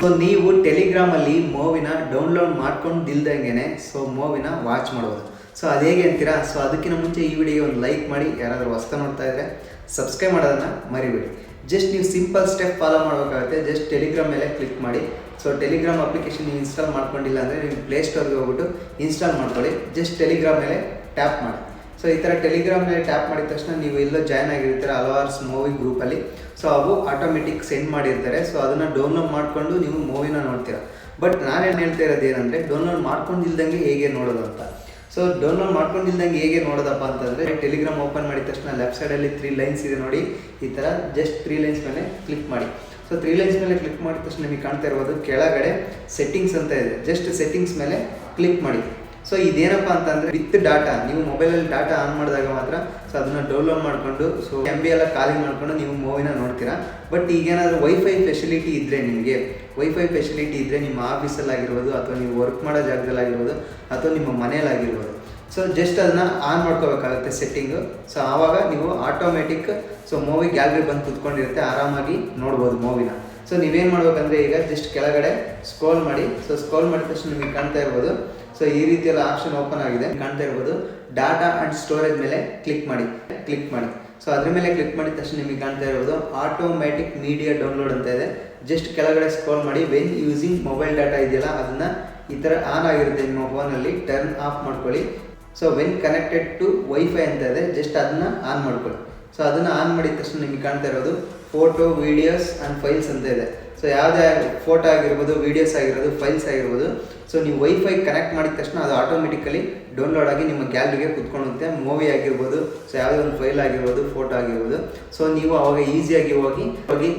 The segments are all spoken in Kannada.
ಸೊ ನೀವು ಟೆಲಿಗ್ರಾಮಲ್ಲಿ ಮೂವಿನ ಡೌನ್ಲೋಡ್ ಮಾಡ್ಕೊಂಡಿಲ್ದಂಗೆ ಸೊ ಮೂವಿನ ವಾಚ್ ಮಾಡ್ಬೋದು. ಸೊ ಅದು ಹೇಗೆ ಅಂತೀರಾ? ಸೊ ಅದಕ್ಕಿಂತ ಮುಂಚೆ ಈ ವಿಡಿಯೋ ಒಂದು ಲೈಕ್ ಮಾಡಿ, ಯಾರಾದರೂ ಹೊಸ್ತಾ ನೋಡ್ತಾ ಇದ್ದರೆ ಸಬ್ಸ್ಕ್ರೈಬ್ ಮಾಡೋದನ್ನು ಮರಿಬೇಡಿ. ಜಸ್ಟ್ ನೀವು ಸಿಂಪಲ್ ಸ್ಟೆಪ್ ಫಾಲೋ ಮಾಡಬೇಕಾಗುತ್ತೆ. ಜಸ್ಟ್ ಟೆಲಿಗ್ರಾಮ್ ಮೇಲೆ ಕ್ಲಿಕ್ ಮಾಡಿ. ಸೊ ಟೆಲಿಗ್ರಾಮ್ ಅಪ್ಲಿಕೇಶನ್ ನೀವು ಇನ್ಸ್ಟಾಲ್ ಮಾಡ್ಕೊಂಡಿಲ್ಲ ಅಂದರೆ ನೀವು ಪ್ಲೇಸ್ಟೋರ್ಗೆ ಹೋಗ್ಬಿಟ್ಟು ಇನ್ಸ್ಟಾಲ್ ಮಾಡ್ಕೊಳ್ಳಿ. ಜಸ್ಟ್ ಟೆಲಿಗ್ರಾಮ್ ಮೇಲೆ ಟ್ಯಾಪ್ ಮಾಡಿ. ಸೊ ಈ ಥರ ಟೆಲಿಗ್ರಾಮ್ ಮೇಲೆ ಟ್ಯಾಪ್ ಮಾಡಿದ ತಕ್ಷಣ ನೀವು ಎಲ್ಲೋ ಜಾಯ್ನ್ ಆಗಿರ್ತೀರ ಹಲವಾರು ಮೂವಿ ಗ್ರೂಪಲ್ಲಿ. ಸೊ ಅವು ಆಟೋಮೆಟಿಕ್ ಸೆಂಡ್ ಮಾಡಿರ್ತಾರೆ. ಸೊ ಅದನ್ನು ಡೌನ್ಲೋಡ್ ಮಾಡಿಕೊಂಡು ನೀವು ಮೂವಿನ ನೋಡ್ತೀರ. ಬಟ್ ನಾನೇನು ಹೇಳ್ತಾ ಇರೋದು ಏನಂದರೆ, ಡೌನ್ಲೋಡ್ ಮಾಡ್ಕೊಂಡಿಲ್ದಂಗೆ ಹೇಗೆ ನೋಡೋದು ಅಂತ. ಸೊ ಡೌನ್ಲೋಡ್ ಮಾಡ್ಕೊಂಡಿಲ್ದಂಗೆ ಹೇಗೆ ನೋಡೋದಪ್ಪ ಅಂತಂದರೆ, ಟೆಲಿಗ್ರಾಮ್ ಓಪನ್ ಮಾಡಿದ ತಕ್ಷಣ ಲೆಫ್ಟ್ ಸೈಡಲ್ಲಿ 3 ಲೈನ್ಸ್ ಇದೆ ನೋಡಿ. ಈ ಥರ ಜಸ್ಟ್ 3 ಲೈನ್ಸ್ ಮೇಲೆ ಕ್ಲಿಕ್ ಮಾಡಿ. ಸೊ 3 ಲೈನ್ಸ್ ಮೇಲೆ ಕ್ಲಿಕ್ ಮಾಡಿದ ತಕ್ಷಣ ನಿಮಗೆ ಕಾಣ್ತಾ ಇರ್ಬೋದು ಕೆಳಗಡೆ ಸೆಟ್ಟಿಂಗ್ಸ್ ಅಂತ ಇದೆ. ಜಸ್ಟ್ ಸೆಟ್ಟಿಂಗ್ಸ್ ಮೇಲೆ ಕ್ಲಿಕ್ ಮಾಡಿ. ಸೊ ಇದೇನಪ್ಪ ಅಂತಂದರೆ, ವಿತ್ ಡಾಟಾ, ನೀವು ಮೊಬೈಲಲ್ಲಿ ಡಾಟಾ ಆನ್ ಮಾಡಿದಾಗ ಮಾತ್ರ ಸೊ ಅದನ್ನು ಡೌನ್ಲೋಡ್ ಮಾಡಿಕೊಂಡು ಸೊ MB ಎಲ್ಲ ಖಾಲಿ ಮಾಡಿಕೊಂಡು ನೀವು ಮೂವಿನ ನೋಡ್ತೀರಾ. ಬಟ್ ಈಗೇನಾದರೂ ವೈಫೈ ಫೆಸಿಲಿಟಿ ಇದ್ದರೆ, ನಿಮಗೆ ವೈಫೈ ಫೆಸಿಲಿಟಿ ಇದ್ದರೆ ನಿಮ್ಮ ಆಫೀಸಲ್ಲಾಗಿರ್ಬೋದು ಅಥವಾ ನೀವು ವರ್ಕ್ ಮಾಡೋ ಜಾಗದಲ್ಲಾಗಿರ್ಬೋದು ಅಥವಾ ನಿಮ್ಮ ಮನೆಯಲ್ಲಾಗಿರ್ಬೋದು, ಸೊ ಜಸ್ಟ್ ಅದನ್ನು ಆನ್ ಮಾಡ್ಕೋಬೇಕಾಗುತ್ತೆ ಸೆಟ್ಟಿಂಗು. ಸೊ ಆವಾಗ ನೀವು ಆಟೋಮೆಟಿಕ್ ಸೊ ಮೂವಿ ಗ್ಯಾಲರಿ ಬಂದು ಕೂತ್ಕೊಂಡಿರುತ್ತೆ, ಆರಾಮಾಗಿ ನೋಡ್ಬೋದು ಮೂವಿನ. ಸೊ ನೀವೇನು ಮಾಡ್ಬೇಕಂದ್ರೆ, ಈಗ ಜಸ್ಟ್ ಕೆಳಗಡೆ ಸ್ಕ್ರೋಲ್ ಮಾಡಿ. ಸೊ ಸ್ಕ್ರೋಲ್ ಮಾಡಿದ ತಕ್ಷಣ ನಿಮಗೆ ಕಾಣ್ತಾ ಇರ್ಬೋದು. ಸೊ ಈ ರೀತಿಯೆಲ್ಲ ಆಪ್ಷನ್ ಓಪನ್ ಆಗಿದೆ, ಕಾಣ್ತಾ ಇರ್ಬೋದು. ಡಾಟಾ ಆ್ಯಂಡ್ ಸ್ಟೋರೇಜ್ ಮೇಲೆ ಕ್ಲಿಕ್ ಮಾಡಿ. ಸೊ ಅದ್ರ ಮೇಲೆ ಕ್ಲಿಕ್ ಮಾಡಿದ ತಕ್ಷಣ ನಿಮಗೆ ಕಾಣ್ತಾ ಇರ್ಬೋದು ಆಟೋಮ್ಯಾಟಿಕ್ ಮೀಡಿಯಾ ಡೌನ್ಲೋಡ್ ಅಂತ ಇದೆ. ಜಸ್ಟ್ ಕೆಳಗಡೆ ಸ್ಕ್ರೋಲ್ ಮಾಡಿ. ವೆನ್ ಯೂಸಿಂಗ್ ಮೊಬೈಲ್ ಡಾಟಾ ಇದೆಯಲ್ಲ, ಅದನ್ನು ಈ ಥರ ಆನ್ ಆಗಿರುತ್ತೆ ನಿಮ್ಮ ಫೋನಲ್ಲಿ, ಟರ್ನ್ ಆಫ್ ಮಾಡ್ಕೊಳ್ಳಿ. So when connected to wifi ಅಂತ ಇದೆ, ಜಸ್ಟ್ ಅದನ್ನು ಆನ್ ಮಾಡ್ಕೊಳ್ಳಿ. ಸೊ ಅದನ್ನು ಆನ್ ಮಾಡಿದ ತಕ್ಷಣ ನಿಮಗೆ ಕಾಣ್ತಾ ಇರೋದು ಫೋಟೋ, ವೀಡಿಯೋಸ್ ಆ್ಯಂಡ್ ಫೈಲ್ಸ್ ಅಂತ ಇದೆ. ಸೊ ಯಾವುದೇ ಫೋಟೋ ಆಗಿರ್ಬೋದು, ವೀಡಿಯೋಸ್ ಆಗಿರ್ಬೋದು, ಫೈಲ್ಸ್ ಆಗಿರ್ಬೋದು, ಸೊ ನೀವು ವೈಫೈ ಕನೆಕ್ಟ್ ಮಾಡಿದ ತಕ್ಷಣ ಅದು ಆಟೋಮೆಟಿಕಲಿ ಡೌನ್ಲೋಡ್ ಆಗಿ ನಿಮ್ಮ ಗ್ಯಾಲರಿಗೆ ಕುತ್ಕೊಳ್ಳುತ್ತೆ. ಮೂವಿ ಆಗಿರ್ಬೋದು, ಸೊ ಯಾವುದೇ ಒಂದು ಫೈಲ್ ಆಗಿರ್ಬೋದು, ಫೋಟೋ ಆಗಿರ್ಬೋದು. ಸೊ ನೀವು ಅವಾಗ ಈಸಿಯಾಗಿ ಹೋಗಿ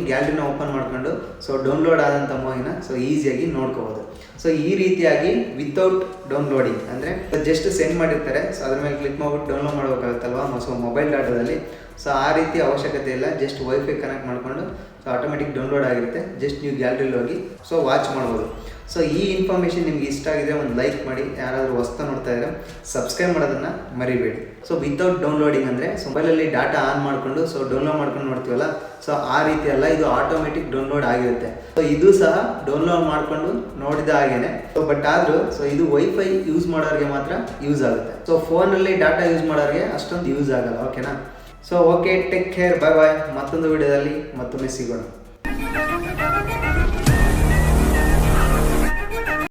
ಗ್ಯಾಲರಿನ ಓಪನ್ ಮಾಡ್ಕೊಂಡು ಸೊ ಡೌನ್ಲೋಡ್ ಆದಂಥ ಮೂವಿನ ಸೊ ಈಸಿಯಾಗಿ ನೋಡ್ಕೋಬೋದು. ಸೊ ಈ ರೀತಿಯಾಗಿ ವಿತೌಟ್ ಡೌನ್ಲೋಡಿಂಗ್, ಅಂದರೆ ಜಸ್ಟ್ ಸೆಂಡ್ ಮಾಡಿರ್ತಾರೆ, ಸೊ ಅದ್ರ ಮೇಲೆ ಕ್ಲಿಕ್ ಮಾಡ್ಬಿಟ್ಟು ಡೌನ್ಲೋಡ್ ಮಾಡಬೇಕಾಗುತ್ತಲ್ವ ಸೊ ಮೊಬೈಲ್ ಡಾಟಾದಲ್ಲಿ. ಸೊ ಆ ರೀತಿ ಅವಶ್ಯಕತೆ ಇಲ್ಲ. ಜಸ್ಟ್ ವೈಫೈ ಕನೆಕ್ಟ್ ಮಾಡಿಕೊಂಡು ಸೊ ಆಟೋಮೆಟಿಕ್ ಡೌನ್ಲೋಡ್ ಆಗಿರುತ್ತೆ. ಜಸ್ಟ್ ನೀವು ಗ್ಯಾಲರಿಲಿ ಹೋಗಿ ಸೊ ವಾಚ್ ಮಾಡ್ಬೋದು. ಸೊ ಈ ಇನ್ಫಾರ್ಮೇಷನ್ ನಿಮ್ಗೆ ಇಷ್ಟ ಆಗಿದೆ ಒಂದು ಲೈಕ್ ಮಾಡಿ, ಯಾರಾದರೂ ಹೊಸ್ತಾ ನೋಡ್ತಾ ಇದ್ದರೆ ಸಬ್ಸ್ಕ್ರೈಬ್ ಮಾಡೋದನ್ನು ಮರಿಬೇಡಿ. ಸೊ ವಿತೌಟ್ ಡೌನ್ಲೋಡಿಂಗ್ ಅಂದರೆ ಸೊ ಮೊಬೈಲಲ್ಲಿ ಡಾಟಾ ಆನ್ ಮಾಡಿಕೊಂಡು ಸೊ ಡೌನ್ಲೋಡ್ ಮಾಡ್ಕೊಂಡು ನೋಡ್ತೀವಲ್ಲ, ಸೊ ಆ ರೀತಿ ಅಲ್ಲ, ಇದು ಆಟೋಮೆಟಿಕ್ ಡೌನ್ಲೋಡ್ ಆಗಿರುತ್ತೆ. ಸೊ ಇದು ಸಹ ಡೌನ್ಲೋಡ್ ಮಾಡಿಕೊಂಡು ನೋಡಿದ ಹಾಗೇನೆ. ಸೊ ಬಟ್ ಆದರೂ ಸೊ ಇದು ವೈಫೈ ಯೂಸ್ ಮಾಡೋರಿಗೆ ಮಾತ್ರ ಯೂಸ್ ಆಗುತ್ತೆ. ಸೊ ಫೋನಲ್ಲಿ ಡಾಟಾ ಯೂಸ್ ಮಾಡೋರಿಗೆ ಅಷ್ಟೊಂದು ಯೂಸ್ ಆಗಲ್ಲ. ಓಕೆನಾ? ಸೊ ಓಕೆ, ಟೇಕ್ ಕೇರ್, ಬಾಯ್ ಬಾಯ್. ಮತ್ತೊಂದು ವಿಡಿಯೋದಲ್ಲಿ ಮತ್ತೊಮ್ಮೆ ಸಿಗೋಣ.